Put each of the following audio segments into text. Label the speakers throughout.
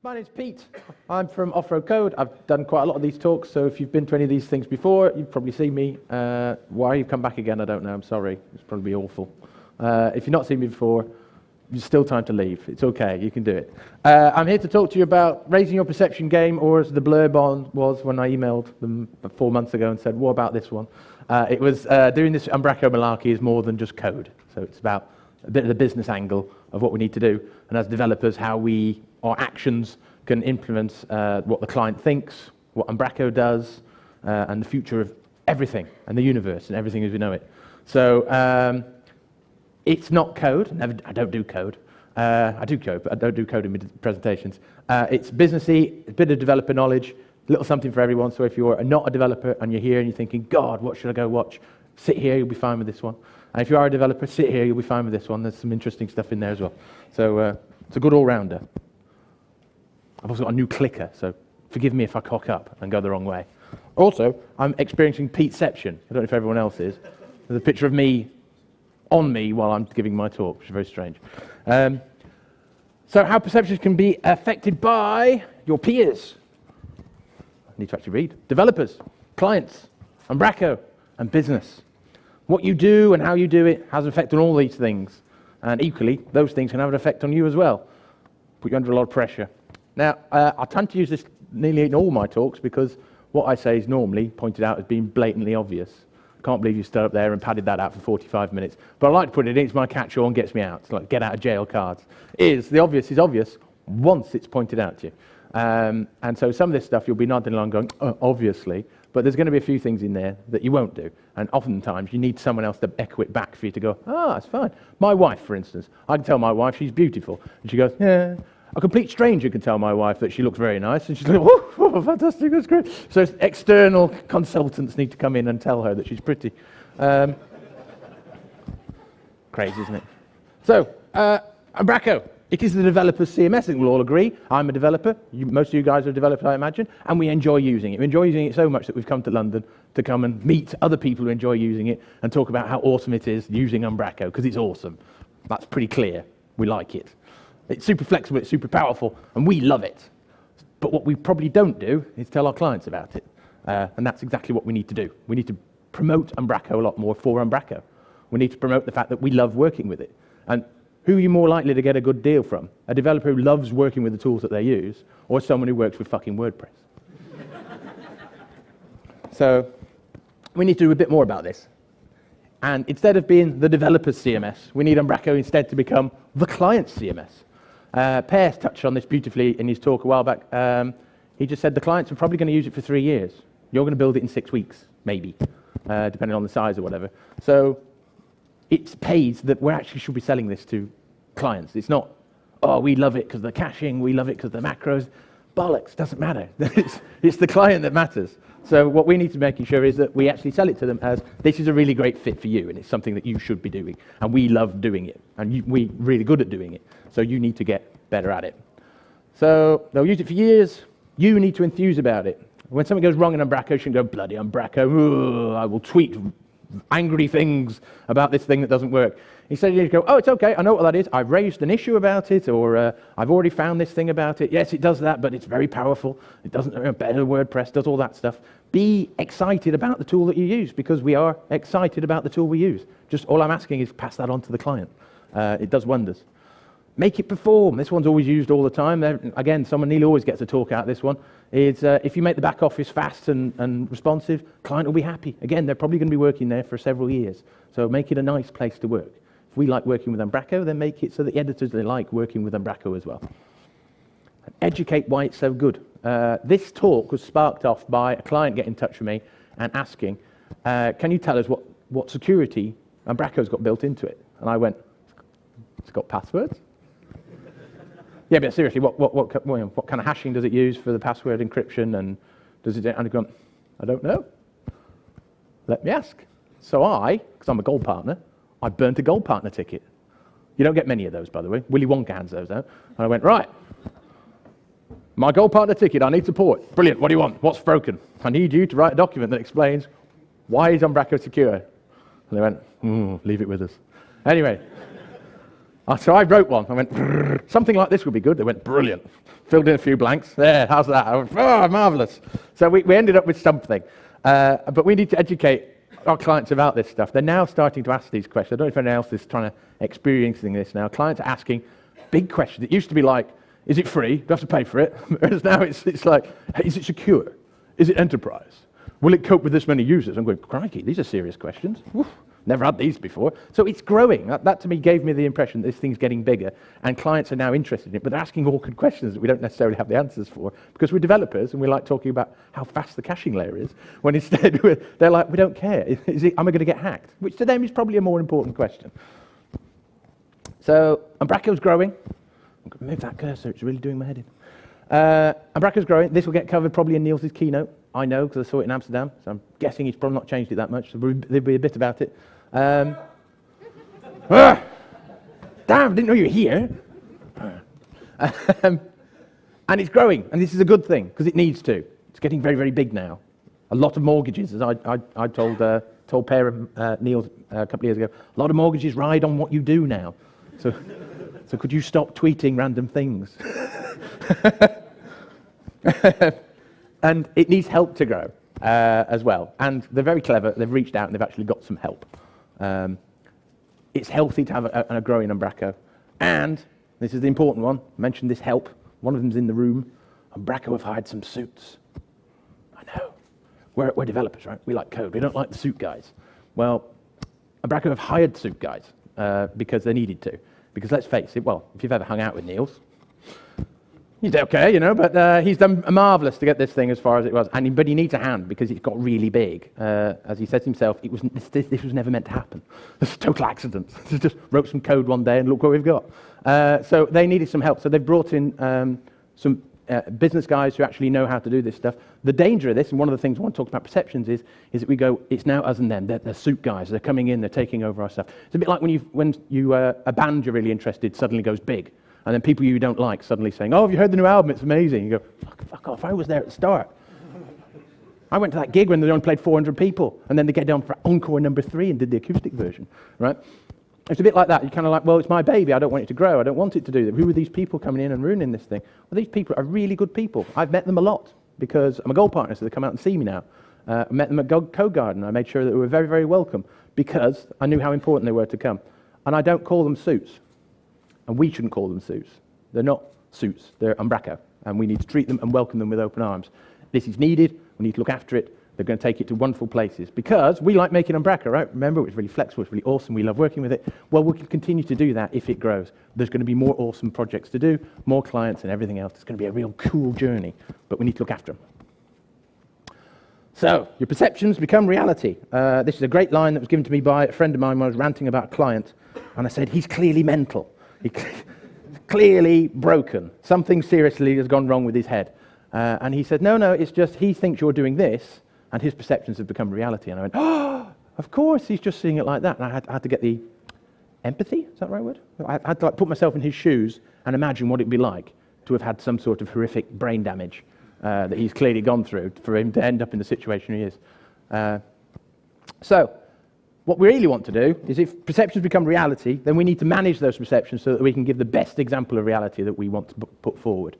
Speaker 1: My name's Pete. I'm from Off-Road Code. I've done quite a lot of these talks, so if you've been to any of these things before, you've probably seen me. Why you've come back again, I don't know. I'm sorry. It's probably awful. If you've not seen me before, there's still time to leave. It's okay. You can do it. I'm here to talk to you about raising your perception game, or as the blurb on was when I emailed them 4 months ago and said, what about this one? It was doing this Umbraco malarkey is more than just code. So it's about a bit of the business angle of what we need to do, and as developers, how our actions can influence what the client thinks, what Umbraco does, and the future of everything, and the universe, and everything as we know it. So it's not code. I don't do code. I do code, but I don't do code in presentations. It's businessy, a bit of developer knowledge, a little something for everyone. So if you're not a developer and you're here and you're thinking, God, what should I go watch? Sit here, you'll be fine with this one. And if you are a developer, sit here, you'll be fine with this one. There's some interesting stuff in there as well. So it's a good all-rounder. I've also got a new clicker, so forgive me if I cock up and go the wrong way. Also, I'm experiencing Peteception. I don't know if everyone else is. There's a picture of me on me while I'm giving my talk, which is very strange. So how perceptions can be affected by your peers. I need to actually read. Developers, clients, Umbraco, and business. What you do and how you do it has an effect on all these things. And equally, those things can have an effect on you as well. Put you under a lot of pressure. Now, I tend to use this nearly in all my talks because what I say is normally pointed out as being blatantly obvious. I can't believe you stood up there and padded that out for 45 minutes. But I like to put it in, it's my catch-all and gets me out. It's like get out of jail cards. The obvious is obvious once it's pointed out to you. And so some of this stuff you'll be nodding along going, oh, obviously, but there's going to be a few things in there that you won't do. And oftentimes you need someone else to echo it back for you to go, it's fine. My wife, for instance, I can tell my wife she's beautiful. And she goes, yeah. A complete stranger can tell my wife that she looks very nice, and she's like, oh, fantastic, that's great. So external consultants need to come in and tell her that she's pretty. Crazy, isn't it? So, Umbraco, it is the developer's CMS, I think we'll all agree. I'm a developer, most of you guys are developers, I imagine, and we enjoy using it. We enjoy using it so much that we've come to London to come and meet other people who enjoy using it and talk about how awesome it is using Umbraco, because it's awesome. That's pretty clear. We like it. It's super flexible, it's super powerful, and we love it. But what we probably don't do is tell our clients about it. And that's exactly what we need to do. We need to promote Umbraco a lot more for Umbraco. We need to promote the fact that we love working with it. And who are you more likely to get a good deal from? A developer who loves working with the tools that they use, or someone who works with fucking WordPress? So we need to do a bit more about this. And instead of being the developer's CMS, we need Umbraco instead to become the client's CMS. Pear's touched on this beautifully in his talk a while back. He just said the clients are probably going to use it for 3 years. You're going to build it in 6 weeks, maybe, depending on the size or whatever. So it pays that we actually should be selling this to clients. It's not, we love it because of the caching, we love it because of the macros. Bollocks, doesn't matter. It's the client that matters. So what we need to make sure is that we actually sell it to them as this is a really great fit for you and it's something that you should be doing. And we love doing it. And we're really good at doing it. So you need to get better at it. So they'll use it for years. You need to enthuse about it. When something goes wrong in Umbraco, you shouldn't go, bloody Umbraco, I will tweet angry things about this thing that doesn't work. Instead, you go, it's okay, I know what that is. I've raised an issue about it, or I've already found this thing about it. Yes, it does that, but it's very powerful. It doesn't better than WordPress, does all that stuff. Be excited about the tool that you use, because we are excited about the tool we use. Just all I'm asking is pass that on to the client. It does wonders. Make it perform. This one's always used all the time. Again, someone nearly always gets a talk out of this one. Is if you make the back office fast and responsive, client will be happy. Again, they're probably going to be working there for several years. So make it a nice place to work. If we like working with Umbraco, then make it so that the editors they like working with Umbraco as well. And educate why it's so good. This talk was sparked off by a client getting in touch with me and asking, can you tell us what security Umbraco's got built into it? And I went, it's got passwords? Yeah, but seriously, what kind of hashing does it use for the password encryption, and does it? And I've gone, I don't know. Let me ask. So because I'm a gold partner, I burnt a gold partner ticket. You don't get many of those, by the way. Willy Wonka hands those out. And I went, right, my gold partner ticket, I need support. Brilliant, what do you want? What's broken? I need you to write a document that explains why is Umbraco secure. And they went, leave it with us. Anyway. So I wrote one. I went, something like this would be good. They went, brilliant. Filled in a few blanks. There, how's that? I went, oh, marvellous. So we ended up with something. But we need to educate our clients about this stuff. They're now starting to ask these questions. I don't know if anyone else is trying to experiencing this now. Clients are asking big questions. It used to be like, is it free? Do I have to pay for it? Whereas now it's like, hey, is it secure? Is it enterprise? Will it cope with this many users? I'm going, crikey, these are serious questions. Woof. Never had these before. So it's growing. That to me gave me the impression that this thing's getting bigger, and clients are now interested in it, but they're asking awkward questions that we don't necessarily have the answers for, because we're developers and we like talking about how fast the caching layer is, when instead they're like, we don't care. Am I going to get hacked? Which to them is probably a more important question. So Umbraco's growing. I'm going to move that cursor, it's really doing my head in. Umbraco's growing. This will get covered probably in Niels' keynote. I know, because I saw it in Amsterdam, so I'm guessing he's probably not changed it that much, so there'll be a bit about it. Damn, didn't know you were here. And it's growing, and this is a good thing, because it needs to. It's getting very, very big now. A lot of mortgages, as I told Per Niels a couple of years ago, a lot of mortgages ride on what you do now. So could you stop tweeting random things? And it needs help to grow as well. And they're very clever. They've reached out and they've actually got some help. It's healthy to have a growing Umbraco. And this is the important one. I mentioned this help. One of them's in the room. Umbraco have hired some suits. I know. We're developers, right? We like code. We don't like the suit guys. Well, Umbraco have hired suit guys because they needed to. Because let's face it, well, if you've ever hung out with Niels, he's okay, but he's done marvellous to get this thing as far as it was. But he needs a hand because it's got really big. As he says himself, this was never meant to happen. This is a total accident. He just wrote some code one day and look what we've got. So they needed some help. So they've brought in some business guys who actually know how to do this stuff. The danger of this, and one of the things I want to talk about perceptions is that we go, it's now us and them. They're suit guys. They're coming in. They're taking over our stuff. It's a bit like when a band you're really interested suddenly goes big. And then people you don't like suddenly saying, oh, have you heard the new album? It's amazing. You go, fuck off, I was there at the start. I went to that gig when they only played 400 people, and then they get down for encore number 3 and did the acoustic version, right? It's a bit like that. You're kind of like, well, it's my baby. I don't want it to grow. I don't want it to do that. Who are these people coming in and ruining this thing? Well, these people are really good people. I've met them a lot because I'm a gold partner, so they come out and see me now. I met them at Code Garden. I made sure that they were very, very welcome because I knew how important they were to come. And I don't call them suits. And we shouldn't call them suits. They're not suits. They're Umbraco. And we need to treat them and welcome them with open arms. This is needed. We need to look after it. They're going to take it to wonderful places. Because we like making Umbraco, right? Remember, it's really flexible. It's really awesome. We love working with it. Well, we can continue to do that if it grows. There's going to be more awesome projects to do, more clients and everything else. It's going to be a real cool journey. But we need to look after them. So, your perceptions become reality. This is a great line that was given to me by a friend of mine when I was ranting about a client. And I said, he's clearly mental. He's clearly broken. Something seriously has gone wrong with his head. And he said, no, it's just he thinks you're doing this, and his perceptions have become reality. And I went, oh, of course, he's just seeing it like that. And I had to get the empathy, is that the right word? I had to put myself in his shoes and imagine what it'd be like to have had some sort of horrific brain damage that he's clearly gone through for him to end up in the situation he is. So, what we really want to do is if perceptions become reality, then we need to manage those perceptions so that we can give the best example of reality that we want to put forward.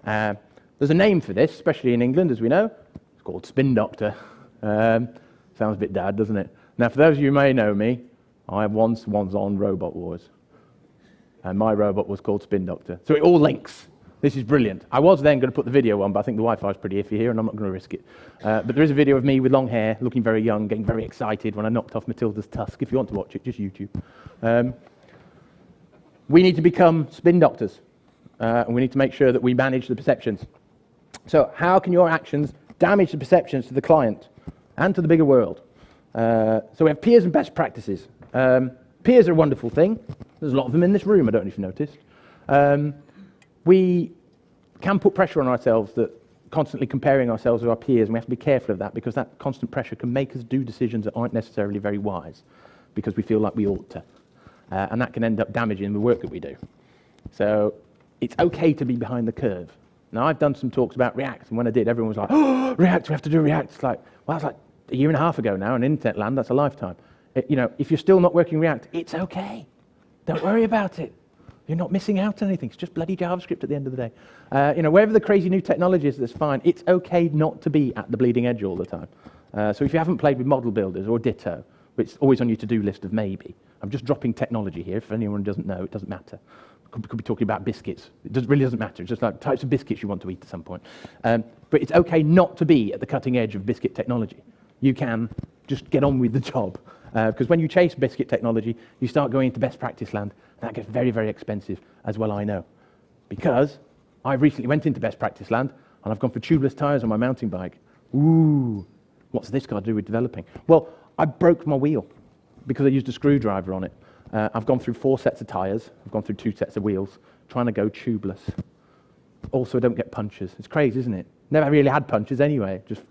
Speaker 1: There's a name for this, especially in England, as we know. It's called Spin Doctor. Sounds a bit dad, doesn't it? Now, for those of you who may know me, I once was on Robot Wars. And my robot was called Spin Doctor. So it all links. This is brilliant. I was then going to put the video on, but I think the Wi-Fi is pretty iffy here, and I'm not going to risk it. But there is a video of me with long hair, looking very young, getting very excited when I knocked off Matilda's tusk. If you want to watch it, just YouTube. We need to become spin doctors, and we need to make sure that we manage the perceptions. So how can your actions damage the perceptions to the client and to the bigger world? So we have peers and best practices. Peers are a wonderful thing. There's a lot of them in this room, I don't know if you noticed. We can put pressure on ourselves that constantly comparing ourselves with our peers, and we have to be careful of that because that constant pressure can make us do decisions that aren't necessarily very wise because we feel like we ought to. And that can end up damaging the work that we do. So it's okay to be behind the curve. Now, I've done some talks about React, and when I did, everyone was like, oh, React, we have to do React. It's like, well, that's like a year and a half ago now, in internet land, that's a lifetime. If you're still not working React, it's okay. Don't worry about it. You're not missing out on anything. It's just bloody JavaScript at the end of the day. Wherever the crazy new technology is, that's fine. It's okay not to be at the bleeding edge all the time. So if you haven't played with model builders or Ditto, it's always on your to-do list of maybe. I'm just dropping technology here. If anyone doesn't know, it doesn't matter. Could be talking about biscuits. It really doesn't matter. It's just like types of biscuits you want to eat at some point. But it's okay not to be at the cutting edge of biscuit technology. You can just get on with the job. Because when you chase biscuit technology, you start going into best practice land. And that gets very, very expensive, as well I know. Because I recently went into best practice land, and I've gone for tubeless tyres on my mountain bike. Ooh, what's this got to do with developing? Well, I broke my wheel because I used a screwdriver on it. I've gone through 4 sets of tyres. I've gone through 2 sets of wheels, trying to go tubeless. Also, I don't get punctures. It's crazy, isn't it? Never really had punctures anyway. Just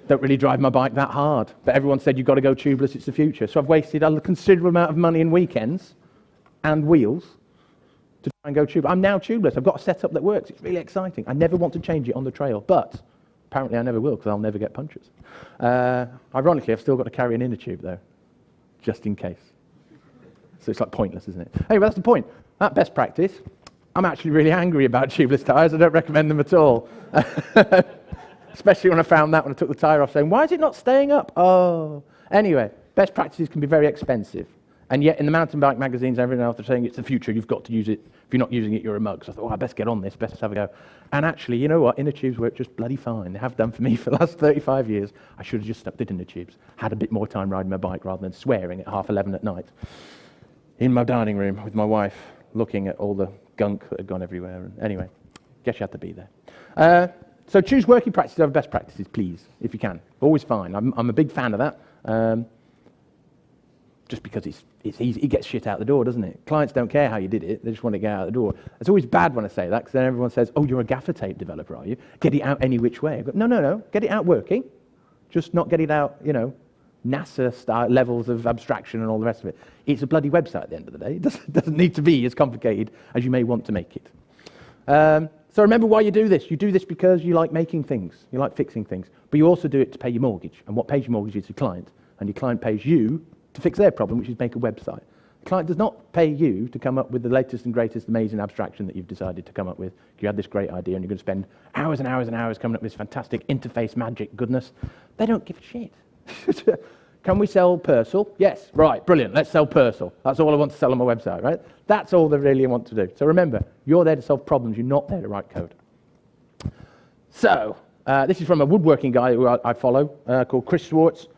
Speaker 1: don't really drive my bike that hard. But everyone said, you've got to go tubeless, it's the future. So I've wasted a considerable amount of money in weekends and wheels to try and go tubeless. I'm now tubeless. I've got a setup that works. It's really exciting. I never want to change it on the trail, but apparently I never will, because I'll never get punctures. Ironically, I've still got to carry an inner tube, though, just in case. So it's like pointless, isn't it? Anyway, that's the point. At best practice, I'm actually really angry about tubeless tyres. I don't recommend them at all. Especially when I found that when I took the tyre off, saying, why is it not staying up? Oh. Anyway, best practices can be very expensive. And yet in the mountain bike magazines and everything else, they're saying it's the future, you've got to use it. If you're not using it, you're a mug. So I thought, I best get on this, best have a go. And actually, you know what? Inner tubes work just bloody fine. They have done for me for the last 35 years. I should have just stuck to inner tubes. Had a bit more time riding my bike rather than swearing at 11:30 at night. In my dining room with my wife, looking at all the gunk that had gone everywhere. And anyway, guess you had to be there. So choose working practices over best practices, please, if you can. Always fine. I'm a big fan of that. Just because it's easy. It gets shit out the door, doesn't it? Clients don't care how you did it. They just want to get out the door. It's always bad when I say that, because then everyone says, oh, you're a gaffer tape developer, are you? Get it out any which way. I go, no. Get it out working. Just not get it out, NASA-style levels of abstraction and all the rest of it. It's a bloody website at the end of the day. It doesn't need to be as complicated as you may want to make it. So remember why you do this. You do this because you like making things. You like fixing things. But you also do it to pay your mortgage. And what pays your mortgage is your client. And your client pays you to fix their problem, which is make a website. The client does not pay you to come up with the latest and greatest amazing abstraction that you've decided to come up with. You had this great idea and you're going to spend hours and hours and hours coming up with this fantastic interface magic goodness. They don't give a shit. Can we sell Purcell? Yes. Right, brilliant. Let's sell Purcell. That's all I want to sell on my website, right? That's all they really want to do. So remember, you're there to solve problems. You're not there to write code. So this is from a woodworking guy who I follow called Chris Schwartz.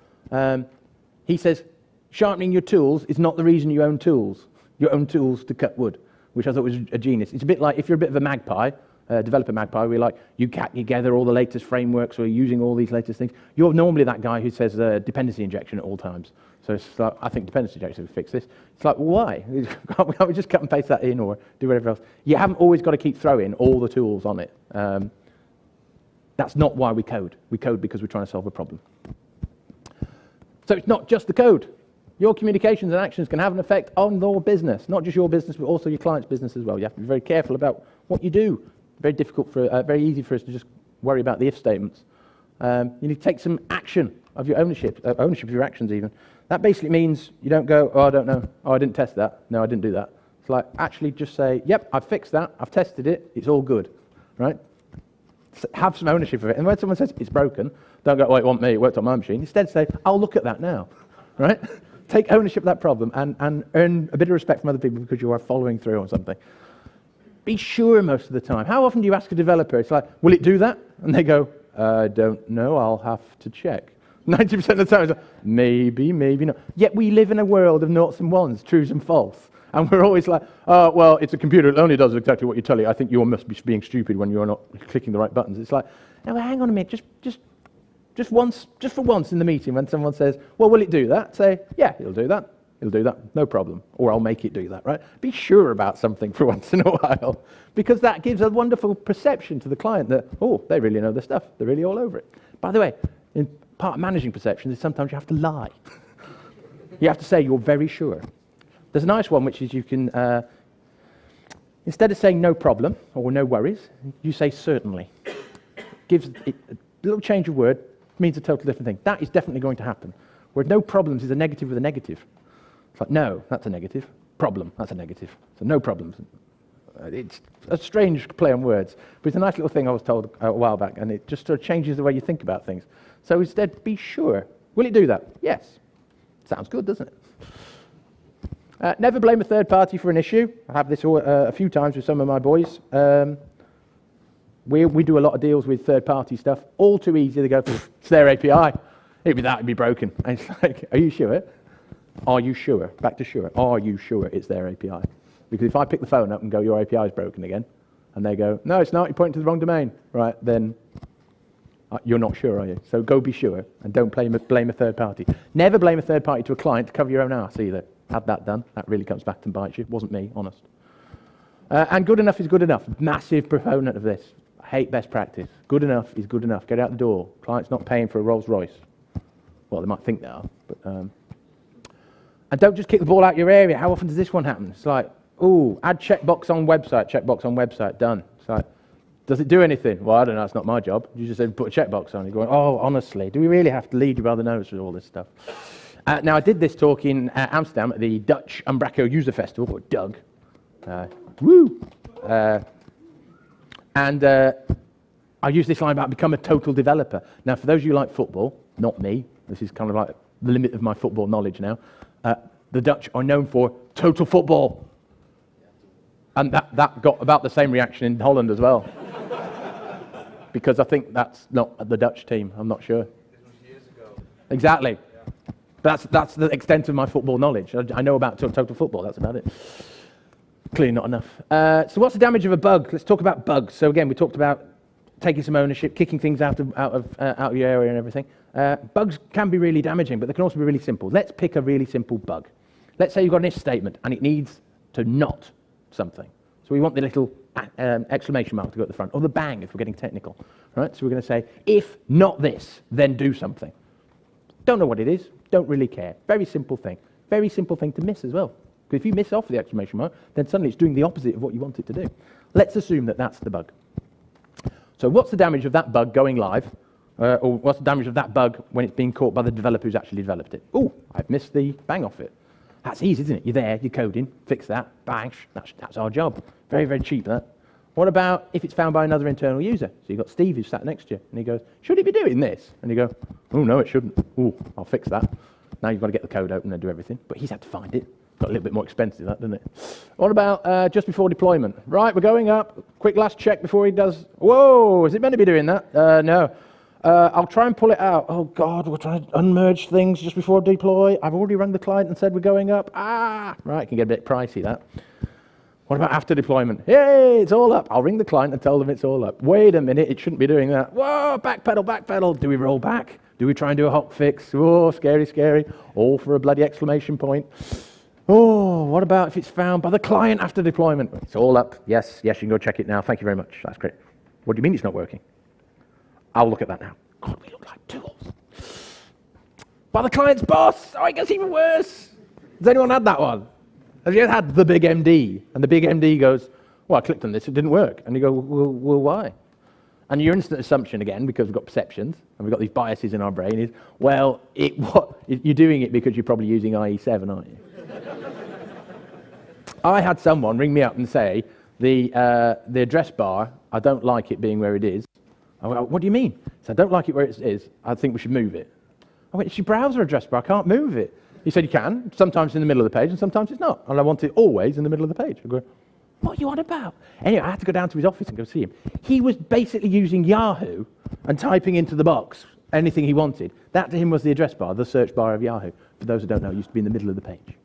Speaker 1: He says, sharpening your tools is not the reason you own tools. You own tools to cut wood, which I thought was a genius. It's a bit like if you're a bit of a magpie, developer magpie, where you cat together all the latest frameworks or using all these latest things. You're normally that guy who says dependency injection at all times. So it's like, I think dependency injection would fix this. It's like, why? Can't we just cut and paste that in or do whatever else? You haven't always got to keep throwing all the tools on it. That's not why we code. We code because we're trying to solve a problem. So it's not just the code. Your communications and actions can have an effect on your business, not just your business, but also your client's business as well. You have to be very careful about what you do. Very easy for us to just worry about the if statements. You need to take some action of your ownership of your actions even. That basically means you don't go, oh, I don't know, oh, I didn't test that, no, I didn't do that. It's like, actually just say, yep, I've fixed that, I've tested it, it's all good, right? Have some ownership of it. And when someone says it's broken, don't go, oh, it wasn't me, it worked on my machine. Instead say, I'll look at that now, right? Take ownership of that problem and earn a bit of respect from other people because you are following through on something. Be sure most of the time. How often do you ask a developer, it's like, will it do that? And they go, I don't know, I'll have to check. 90% of the time it's like, maybe, maybe not. Yet we live in a world of noughts and ones, truths and false. And we're always like, oh, well, it's a computer, it only does exactly what you tell it. I think you must be being stupid when you're not clicking the right buttons. It's like, no, hang on a minute, just for once in the meeting when someone says, well, will it do that? Say, yeah, it'll do that. It'll do that, no problem. Or I'll make it do that, right? Be sure about something for once in a while, because that gives a wonderful perception to the client that, oh, they really know their stuff. They're really all over it. By the way, part of managing perceptions is sometimes you have to lie. You have to say you're very sure. There's a nice one, which is you can, instead of saying no problem or no worries, you say certainly. Gives it a little change of word, means a totally different thing. That is definitely going to happen. Where no problems is a negative with a negative. It's like, no, that's a negative. problem. That's a negative. So no problems. It's a strange play on words, but it's a nice little thing I was told a while back, and it just sort of changes the way you think about things. So instead, be sure. Will it do that? Yes. Sounds good, doesn't it? Never blame a third party for an issue. I have this a few times with some of my boys. We do a lot of deals with third party stuff. All too easy. They go, it's their API. It'd be broken. And it's like, are you sure? Are you sure? Back to sure. Are you sure it's their API? Because if I pick the phone up and go, your API is broken again, and they go, no, it's not, you're pointing to the wrong domain, right, then you're not sure, are you? So go be sure, and don't blame a third party. Never blame a third party to a client to cover your own arse either. Had that done. That really comes back and bites you. It wasn't me, honest. And good enough is good enough. Massive proponent of this. I hate best practice. Good enough is good enough. Get out the door. Client's not paying for a Rolls Royce. Well, they might think they are, but... And don't just kick the ball out your area. How often does this one happen? It's like, ooh, add checkbox on website, done. It's like, does it do anything? Well, I don't know, it's not my job. You just said put a checkbox on. You're going, oh, honestly, do we really have to lead you by the nose with all this stuff? Now, I did this talk in Amsterdam at the Dutch Umbraco User Festival, or DUG. I used this line about become a total developer. Now, for those of you who like football, not me, this is kind of like the limit of my football knowledge now, the Dutch are known for total football. And that got about the same reaction in Holland as well. Because I think that's not the Dutch team, I'm not sure. It was years ago. Exactly. Yeah. That's the extent of my football knowledge. I know about total football, that's about it. Clearly not enough. So what's the damage of a bug? Let's talk about bugs. So again, we talked about taking some ownership, kicking things out of your area and everything. Bugs can be really damaging, but they can also be really simple. Let's pick a really simple bug. Let's say you've got an if statement and it needs to not something. So we want the little exclamation mark to go at the front, or the bang if we're getting technical. Right? So we're going to say, if not this, then do something. Don't know what it is, don't really care. Very simple thing. Very simple thing to miss as well. Because if you miss off the exclamation mark, then suddenly it's doing the opposite of what you want it to do. Let's assume that that's the bug. So what's the damage of that bug going live? Or what's the damage of that bug when it's being caught by the developer who's actually developed it? Oh, I've missed the bang off it. That's easy, isn't it? You're there, you're coding, fix that, bang, that's our job. Very, very cheap, that. What about if it's found by another internal user? So you've got Steve who's sat next to you, and he goes, should it be doing this? And you go, oh, no, it shouldn't. Oh, I'll fix that. Now you've got to get the code open and do everything. But he's had to find it. Got a little bit more expensive, that, doesn't it? What about just before deployment? Right, we're going up. Quick last check before he does. Whoa, is it meant to be doing that? No. I'll try and pull it out. Oh, God, we're trying to unmerge things just before deploy. I've already rung the client and said we're going up. Right, it can get a bit pricey, that. What about after deployment? Hey, it's all up. I'll ring the client and tell them it's all up. Wait a minute, it shouldn't be doing that. Whoa, backpedal. Do we roll back? Do we try and do a hot fix? Oh, scary, scary. All for a bloody exclamation point. Oh, what about if it's found by the client after deployment? It's all up. Yes, you can go check it now. Thank you very much. That's great. What do you mean it's not working? I'll look at that now. God, we look like tools. By the client's boss. Oh, it gets even worse. Has anyone had that one? Have you ever had the big MD? And the big MD goes, well, I clicked on this, it didn't work. And you go, well, why? And your instant assumption, again, because we've got perceptions, and we've got these biases in our brain, is, well, you're doing it because you're probably using IE7, aren't you? I had someone ring me up and say, the address bar, I don't like it being where it is. I went, what do you mean? So I don't like it where it is. I think we should move it. I went, it's your browser address bar. I can't move it. He said, you can. Sometimes in the middle of the page and sometimes it's not. And I want it always in the middle of the page. I go, what are you on about? Anyway, I had to go down to his office and go see him. He was basically using Yahoo and typing into the box anything he wanted. That to him was the address bar, the search bar of Yahoo. For those who don't know, it used to be in the middle of the page.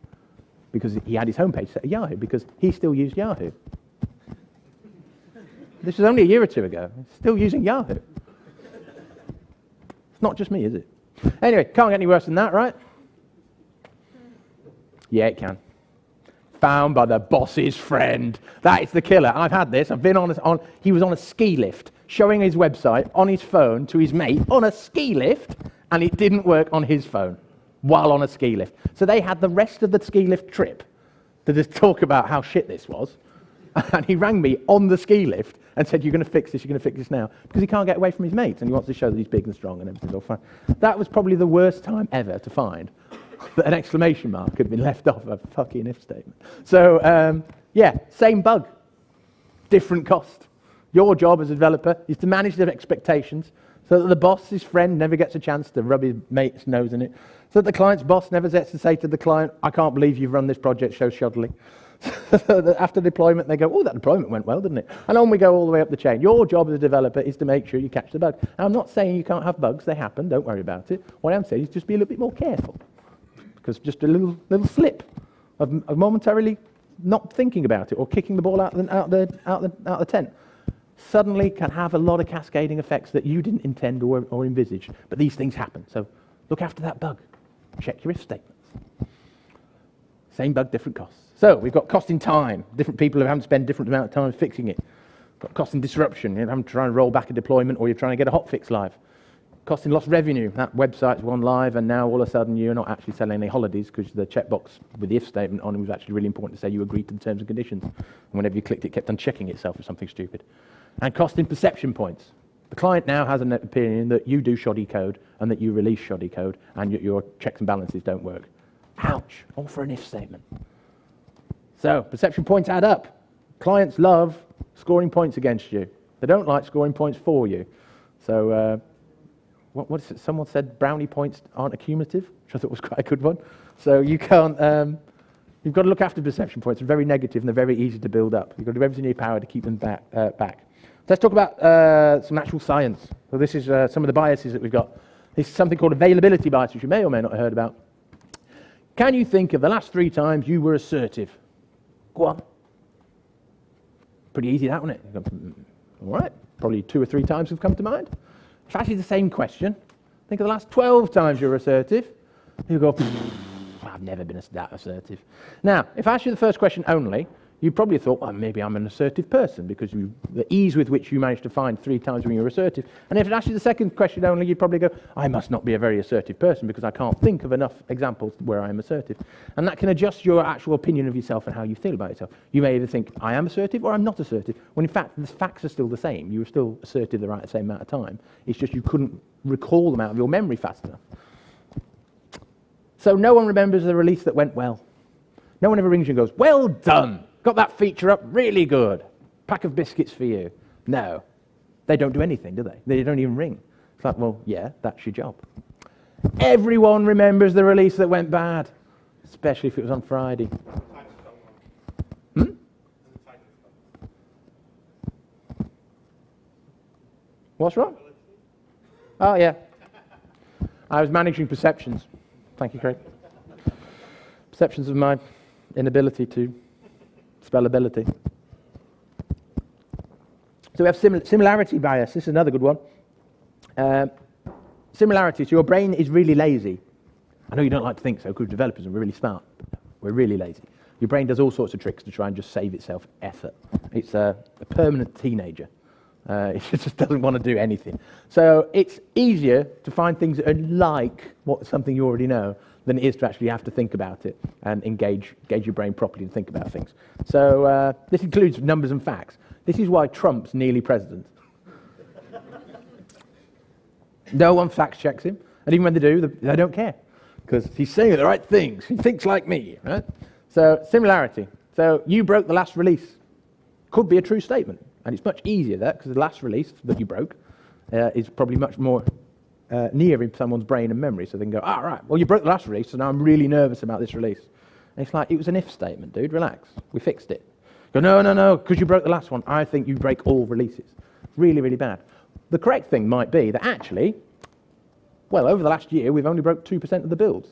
Speaker 1: Because he had his homepage set to Yahoo, because he still used Yahoo. This was only a year or two ago. He's still using Yahoo. It's not just me, is it? Anyway, can't get any worse than that, right? Yeah, it can. Found by the boss's friend. That is the killer. I've had this. I've been he was on a ski lift, showing his website on his phone to his mate on a ski lift, and it didn't work on his phone while on a ski lift. So they had the rest of the ski lift trip to just talk about how shit this was. And he rang me on the ski lift and said, you're going to fix this now. Because he can't get away from his mates and he wants to show that he's big and strong and everything's all fine. That was probably the worst time ever to find that an exclamation mark had been left off a fucking if statement. So, yeah, same bug, different cost. Your job as a developer is to manage their expectations so that the boss's friend never gets a chance to rub his mate's nose in it, so that the client's boss never gets to say to the client, I can't believe you've run this project so shoddily. So that after deployment, they go, oh, that deployment went well, didn't it? And on we go all the way up the chain. Your job as a developer is to make sure you catch the bug. And I'm not saying you can't have bugs. They happen. Don't worry about it. What I'm saying is just be a little bit more careful. Because just a little slip of momentarily not thinking about it or kicking the ball out the tent suddenly can have a lot of cascading effects that you didn't intend or envisage. But these things happen. So look after that bug. Check your if statements. Same bug, different costs. So we've got cost in time. Different people have to spend different amount of time fixing it. Got cost in disruption. You're having to try and roll back a deployment, or you're trying to get a hotfix live. Cost in lost revenue. That website's gone live, and now all of a sudden you're not actually selling any holidays because the checkbox with the if statement on it was actually really important to say you agreed to the terms and conditions. And whenever you clicked, it kept on checking itself for something stupid. And cost in perception points. The client now has an opinion that you do shoddy code and that you release shoddy code and your checks and balances don't work. Ouch, all for an if statement. So, perception points add up. Clients love scoring points against you. They don't like scoring points for you. So, what is it? Someone said brownie points aren't accumulative, which I thought was quite a good one. So you can't, you've got to look after perception points. They're very negative and they're very easy to build up. You've got to do everything in your power to keep them back. Let's talk about some actual science. So this is some of the biases that we've got. This is something called availability bias, which you may or may not have heard about. Can you think of the last 3 times you were assertive? Go on. Pretty easy, that, wasn't it? All right. Probably 2 or 3 times have come to mind. It's actually the same question. Think of the last 12 times you were assertive. You go, I've never been that assertive. Now, if I ask you the first question only, you probably thought, well, maybe I'm an assertive person because the ease with which you managed to find 3 times when you were assertive. And if it asked you the second question only, you'd probably go, I must not be a very assertive person because I can't think of enough examples where I'm assertive. And that can adjust your actual opinion of yourself and how you feel about yourself. You may either think, I am assertive or I'm not assertive, when in fact the facts are still the same. You were still assertive the same amount of time. It's just you couldn't recall them out of your memory fast enough. So no one remembers the release that went well. No one ever rings you and goes, well done. Got that feature up really good. Pack of biscuits for you. No. They don't do anything, do they? They don't even ring. It's like, well, yeah, that's your job. Everyone remembers the release that went bad, especially if it was on Friday. What's wrong? Oh, yeah. I was managing perceptions. Thank you, Craig. Perceptions of my inability to spellability. So we have similarity bias. This is another good one. Similarity. So your brain is really lazy. I know you don't like to think so because developers are really smart. We're really lazy. Your brain does all sorts of tricks to try and just save itself effort. It's a permanent teenager. It just doesn't want to do anything. So it's easier to find things that are like something you already know than it is to actually have to think about it and engage your brain properly and think about things. So this includes numbers and facts. This is why Trump's nearly president. No one fact checks him, and even when they do, they don't care because he's saying the right things. He thinks like me, right? So similarity. So you broke the last release. Could be a true statement, and it's much easier that because the last release that you broke is probably much more near in someone's brain and memory, so they can go, right, well, you broke the last release, so now I'm really nervous about this release. And it's like, it was an if statement, dude, relax. We fixed it. Go, no, because you broke the last one. I think you break all releases. Really, really bad. The correct thing might be that actually, well, over the last year, we've only broke 2% of the builds.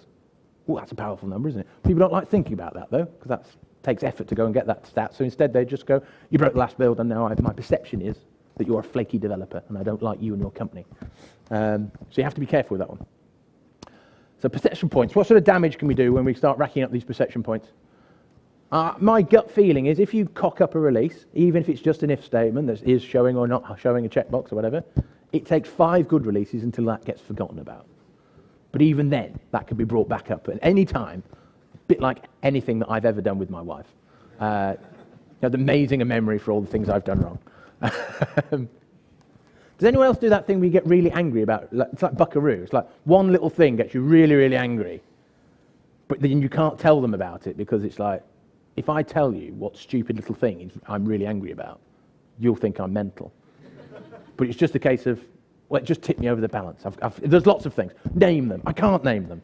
Speaker 1: Well, that's a powerful number, isn't it? People don't like thinking about that, though, because that takes effort to go and get that stat. So instead, they just go, you broke the last build, and now my perception is that you're a flaky developer, and I don't like you and your company. So you have to be careful with that one. So perception points. What sort of damage can we do when we start racking up these perception points? My gut feeling is if you cock up a release, even if it's just an if statement that is showing or not showing a checkbox or whatever, it takes 5 good releases until that gets forgotten about. But even then, that can be brought back up at any time, a bit like anything that I've ever done with my wife. Amazing a memory for all the things I've done wrong. Does anyone else do that thing where you get really angry about? It's like Buckaroo. It's like one little thing gets you really, really angry. but then you can't tell them about it because it's like, if I tell you what stupid little thing I'm really angry about, you'll think I'm mental. But it's just a case of, well, it just tipped me over the balance. There's lots of things. Name them. I can't name them.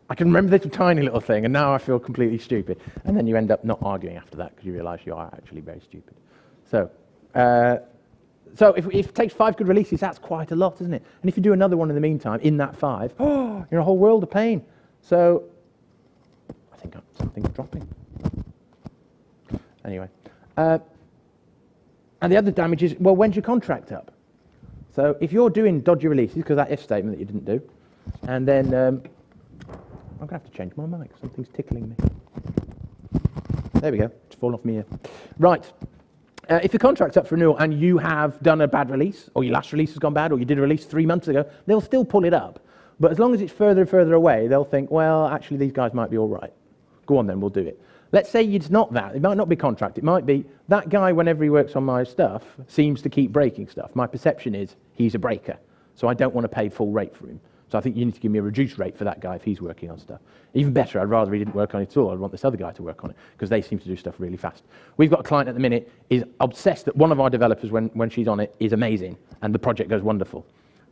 Speaker 1: I can remember this tiny little thing, and now I feel completely stupid. And then you end up not arguing after that because you realise you are actually very stupid. So if it takes 5 good releases, that's quite a lot, isn't it? And if you do another one in the meantime, in that 5, you're in a whole world of pain. So I think something's dropping. Anyway. And the other damage is, well, when's your contract up? So if you're doing dodgy releases, because that if statement that you didn't do, and then I'm going to have to change my mic. Something's tickling me. There we go. It's fallen off me ear. Right. If your contract's up for renewal and you have done a bad release, or your last release has gone bad, or you did a release 3 months ago, they'll still pull it up. But as long as it's further and further away, they'll think, well, actually, these guys might be all right. Go on then, we'll do it. Let's say it's not that. It might not be contract. It might be that guy, whenever he works on my stuff, seems to keep breaking stuff. My perception is he's a breaker, so I don't want to pay full rate for him. So I think you need to give me a reduced rate for that guy if he's working on stuff. Even better, I'd rather he didn't work on it at all. I'd want this other guy to work on it because they seem to do stuff really fast. We've got a client at the minute is obsessed that one of our developers, when she's on it, is amazing and the project goes wonderful.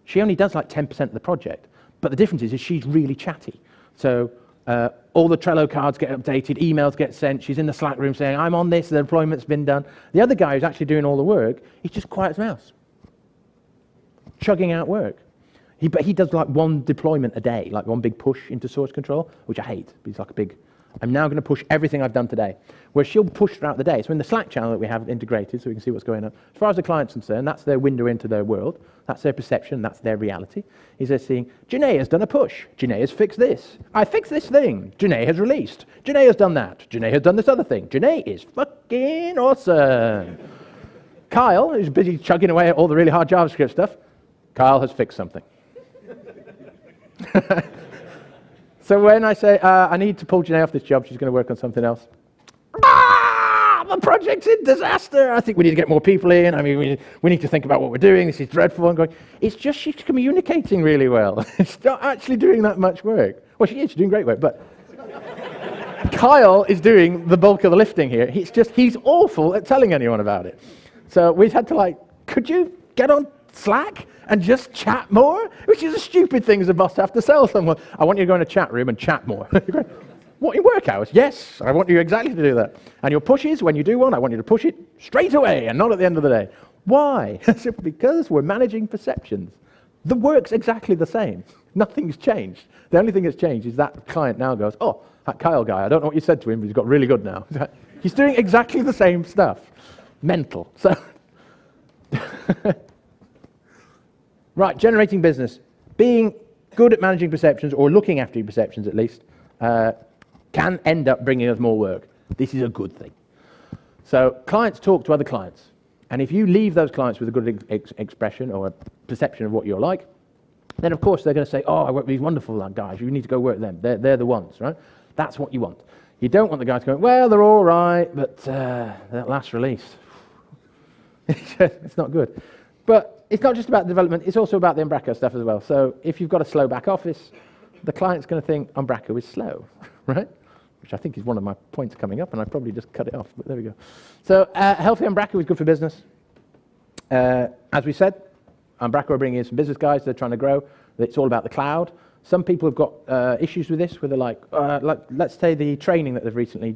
Speaker 1: She only does like 10% of the project, but the difference is she's really chatty. So all the Trello cards get updated, emails get sent, she's in the Slack room saying, I'm on this, the deployment's been done. The other guy who's actually doing all the work, he's just quiet as a mouse, chugging out work. But he does like one deployment a day, like one big push into source control, which I hate. It's like a big, I'm now going to push everything I've done today. Where she'll push throughout the day. So in the Slack channel that we have integrated, so we can see what's going on. As far as the client's concerned, that's their window into their world. That's their perception. That's their reality. Is they're seeing, Janae has done a push. Janae has fixed this. I fixed this thing. Janae has released. Janae has done that. Janae has done this other thing. Janae is fucking awesome. Kyle, who's busy chugging away at all the really hard JavaScript stuff, Kyle has fixed something. So when I say, I need to pull Janae off this job, she's going to work on something else. The project's in disaster. I think we need to get more people in. I mean, we need to think about what we're doing. This is dreadful. I'm going, it's just she's communicating really well. It's not actually doing that much work. Well, she is. She's doing great work, but Kyle is doing the bulk of the lifting here. He's awful at telling anyone about it. So we've had to could you get on Slack and just chat more? Which is a stupid thing as a boss to have to sell someone. I want you to go in a chat room and chat more. What, in work hours? Yes, I want you exactly to do that. And your pushes, when you do one, I want you to push it straight away and not at the end of the day. Why? Because we're managing perceptions. The work's exactly the same. Nothing's changed. The only thing that's changed is that client now goes, oh, that Kyle guy, I don't know what you said to him, but he's got really good now. He's doing exactly the same stuff. Mental. So, right, generating business. Being good at managing perceptions, or looking after your perceptions at least, can end up bringing us more work. This is a good thing. So clients talk to other clients. And if you leave those clients with a good expression or a perception of what you're like, then of course they're going to say, oh, I work with these wonderful guys. You need to go work with them. They're the ones, right? That's what you want. You don't want the guys going, well, they're all right, but that last release, it's not good. But it's not just about development. It's also about the Umbraco stuff as well. So if you've got a slow back office, the client's going to think Umbraco is slow, right? Which I think is one of my points coming up, and I probably just cut it off, but there we go. So healthy Umbraco is good for business. As we said, Umbraco are bringing in some business guys. They're trying to grow. It's all about the cloud. Some people have got issues with this, where they're like, let's say the training that they've recently,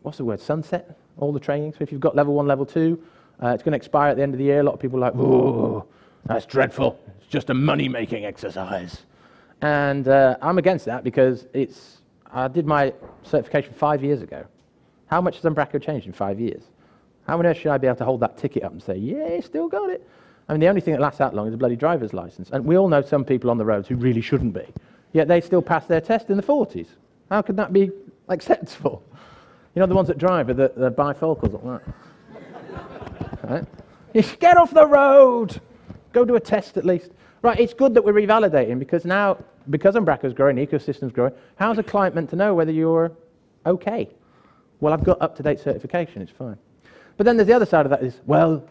Speaker 1: what's the word, sunset? All the training. So if you've got level 1, level 2, it's going to expire at the end of the year. A lot of people are like, oh, that's dreadful. It's just a money-making exercise. And I'm against that because I did my certification 5 years ago. How much has Umbraco changed in 5 years? How on earth should I be able to hold that ticket up and say, yeah, still got it? I mean, the only thing that lasts that long is a bloody driver's license. And we all know some people on the roads who really shouldn't be. Yet they still pass their test in the 40s. How could that be acceptable? You know, the ones that drive are the bifocals like that. Right? You should get off the road! Go do a test at least. Right, it's good that we're revalidating because now, because Umbraco's growing, the ecosystem's growing, how's a client meant to know whether you're okay? Well, I've got up-to-date certification, it's fine. But then there's the other side of that is, well,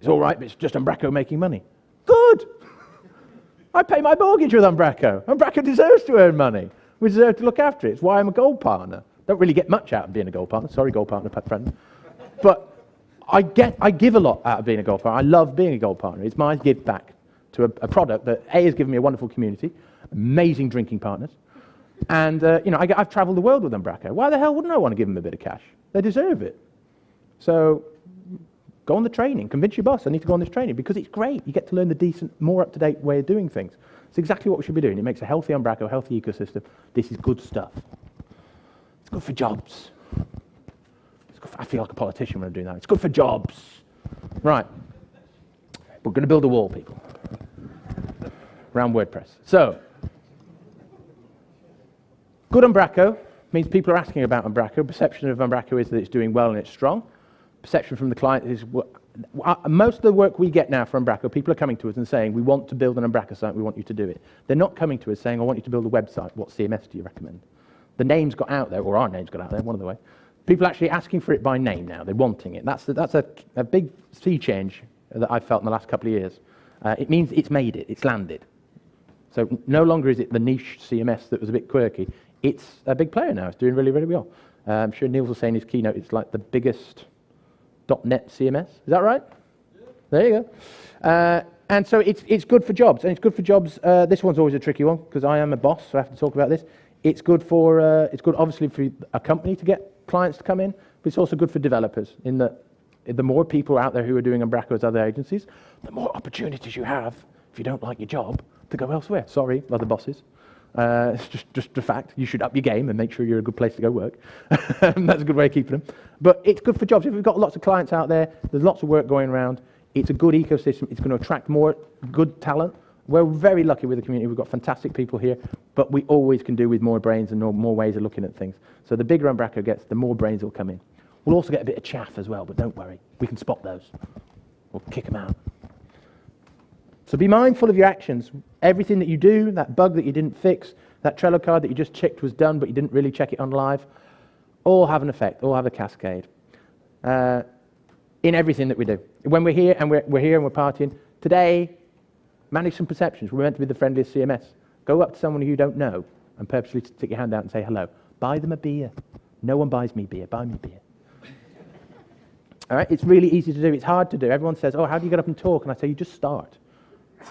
Speaker 1: it's all right, but it's just Umbraco making money. Good! I pay my mortgage with Umbraco. Umbraco deserves to earn money. We deserve to look after it. It's why I'm a gold partner. Don't really get much out of being a gold partner. Sorry, gold partner, friend. But I give a lot out of being a gold partner. I love being a gold partner. It's my give back to a product that A, has given me a wonderful community, amazing drinking partners, and I've travelled the world with Umbraco. Why the hell wouldn't I want to give them a bit of cash? They deserve it. So go on the training. Convince your boss I need to go on this training because it's great. You get to learn the decent, more up-to-date way of doing things. It's exactly what we should be doing. It makes a healthy Umbraco, a healthy ecosystem. This is good stuff. It's good for jobs. I feel like a politician when I'm doing that. It's good for jobs. Right. We're going to build a wall, people, around WordPress. So, good Umbraco means people are asking about Umbraco. Perception of Umbraco is that it's doing well and it's strong. Perception from the client is, most of the work we get now for Umbraco, people are coming to us and saying, we want to build an Umbraco site, we want you to do it. They're not coming to us saying, I want you to build a website, what CMS do you recommend? The name's got out there, or our name's got out there, one of the way. People are actually asking for it by name now, they're wanting it. That's a big sea change that I've felt in the last couple of years. It means it's made it, it's landed. So no longer is it the niche CMS that was a bit quirky, it's a big player now, it's doing really, really well. I'm sure Neil was saying in his keynote, it's like the biggest .NET CMS, is that right? Yeah. There you go. And so it's good for jobs, and it's good for jobs. This one's always a tricky one, because I am a boss, so I have to talk about this. It's good obviously for a company to get clients to come in, but it's also good for developers, in that the more people out there who are doing Umbraco as other agencies, the more opportunities you have, if you don't like your job, to go elsewhere. Sorry, other bosses. It's just a fact. You should up your game and make sure you're a good place to go work. That's a good way of keeping them. But it's good for jobs. If we've got lots of clients out there, there's lots of work going around, it's a good ecosystem, it's going to attract more good talent. We're very lucky with the community. We've got fantastic people here, but we always can do with more brains and more ways of looking at things. So the bigger Umbraco gets, the more brains will come in. We'll also get a bit of chaff as well, but don't worry. We can spot those. We'll kick them out. So be mindful of your actions. Everything that you do, that bug that you didn't fix, that Trello card that you just checked was done, but you didn't really check it on live, all have an effect, all have a cascade. In everything that we do. When we're here and we're partying, today, manage some perceptions. We're meant to be the friendliest CMS. Go up to someone who you don't know and purposely stick your hand out and say hello. Buy them a beer. No one buys me beer. Buy me beer. All right? It's really easy to do. It's hard to do. Everyone says, oh, how do you get up and talk? And I say, you just start.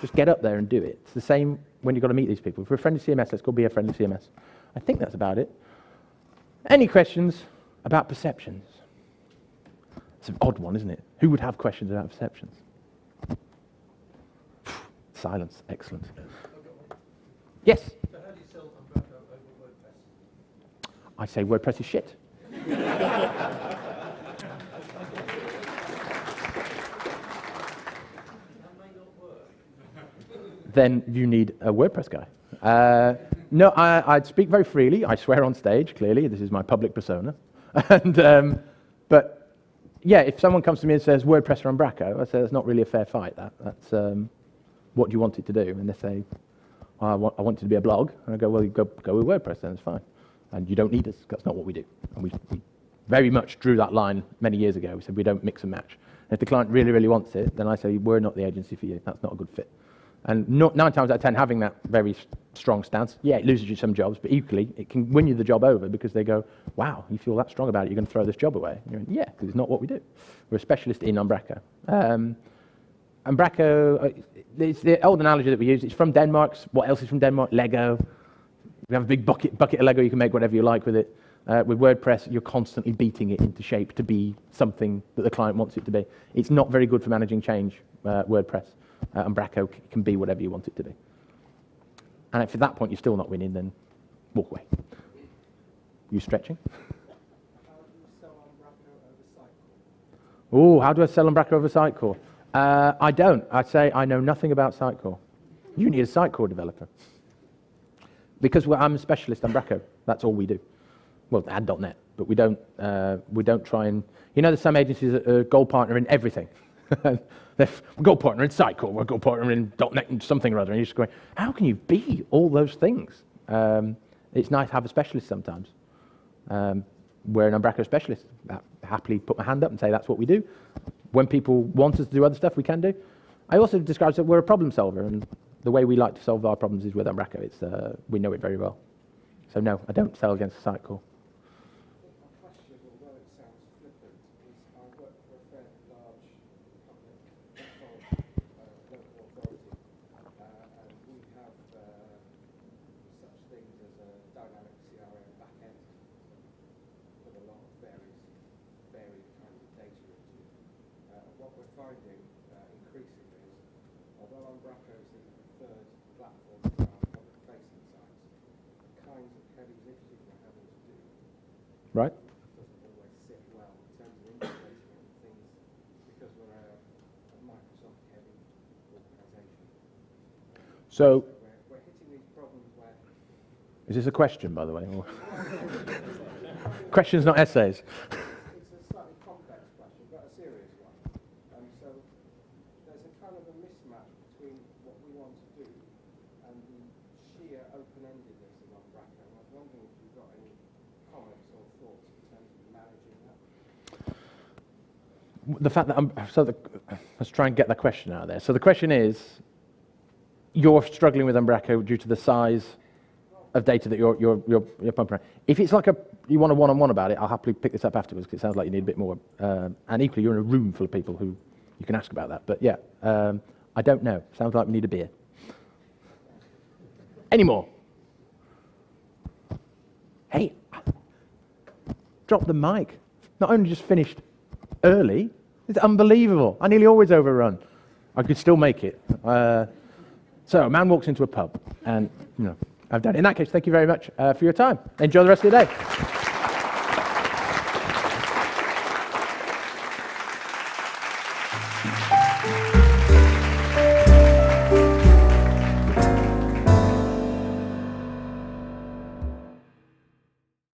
Speaker 1: Just get up there and do it. It's the same when you've got to meet these people. If we're a friendly CMS, let's go be a friendly CMS. I think that's about it. Any questions about perceptions? It's an odd one, isn't it? Who would have questions about perceptions? Silence. Excellent. Yes?
Speaker 2: So how do you sell Umbraco over WordPress?
Speaker 1: I say WordPress is shit. Then you need a WordPress guy. No, I'd speak very freely. I swear on stage, clearly. This is my public persona. But, yeah, if someone comes to me and says WordPress or Umbraco, I say that's not really a fair fight. That's what do you want it to do? And they say, I want it to be a blog. And I go, well, you go with WordPress, then it's fine. And you don't need us, that's not what we do. And we very much drew that line many years ago. We said we don't mix and match. And if the client really, really wants it, then I say, we're not the agency for you. That's not a good fit. And 9 times out of 10, having that very strong stance, yeah, it loses you some jobs, but equally, it can win you the job over because they go, wow, you feel that strong about it, you're going to throw this job away. And you're like, yeah, because it's not what we do. We're a specialist in Umbraco. Umbraco, it's the old analogy that we use. It's from Denmark. What else is from Denmark? Lego. We have a big bucket of Lego. You can make whatever you like with it. With WordPress, you're constantly beating it into shape to be something that the client wants it to be. It's not very good for managing change, WordPress. Umbraco can be whatever you want it to be. And if at that point you're still not winning, then walk away. You stretching?
Speaker 2: How do you sell Umbraco over Sitecore?
Speaker 1: Oh, how do I sell Umbraco over Sitecore? I don't. I say I know nothing about Sitecore. You need a Sitecore developer. Because I'm a specialist Umbraco. That's all we do. Well, add .NET, but we don't try and... You know, there's some agencies that are gold partner in everything. We're gold partner in Sitecore, we're gold partner in .NET and something or other, and you're just going, how can you be all those things? It's nice to have a specialist sometimes. We're an Umbraco specialist. I happily put my hand up and say that's what we do. When people want us to do other stuff, we can do. I also describe that we're a problem solver, and the way we like to solve our problems is with Umbraco. We know it very well. So no, I don't sell against a site call.
Speaker 2: My question, although it sounds flippant, is I work for a fairly large public local authority, and we have such things as a dynamic CRM backend with a lot of varied kinds of data into. What we're finding increasingly is, although Umbraco is the preferred platform for our public-facing sites, the kinds of heavy lifting we're having to do
Speaker 1: Right?
Speaker 2: doesn't always sit well in terms of integrating it with things because we're a Microsoft-heavy organisation.
Speaker 1: So,
Speaker 2: We're hitting these problems where
Speaker 1: is this a question, by the way? Or questions, not essays.
Speaker 2: it's a slightly complex question, but a serious one. So there's a kind of a mismatch between what we want to do and the sheer open-endedness of Umbraco. I was wondering if you've got any comments or thoughts in terms of managing that.
Speaker 1: The fact that let's try and get the question out there. So the question is, you're struggling with Umbraco due to the size of data that you're pumping around. If it's like you want a one-on-one about it, I'll happily pick this up afterwards because it sounds like you need a bit more. And equally, you're in a room full of people who you can ask about that. But yeah, I don't know. Sounds like we need a beer. Any more? Hey, drop the mic. Not only just finished early, it's unbelievable. I nearly always overrun. I could still make it. So a man walks into a pub, and I've done it. In that case, thank you very much for your time. Enjoy the rest of your day.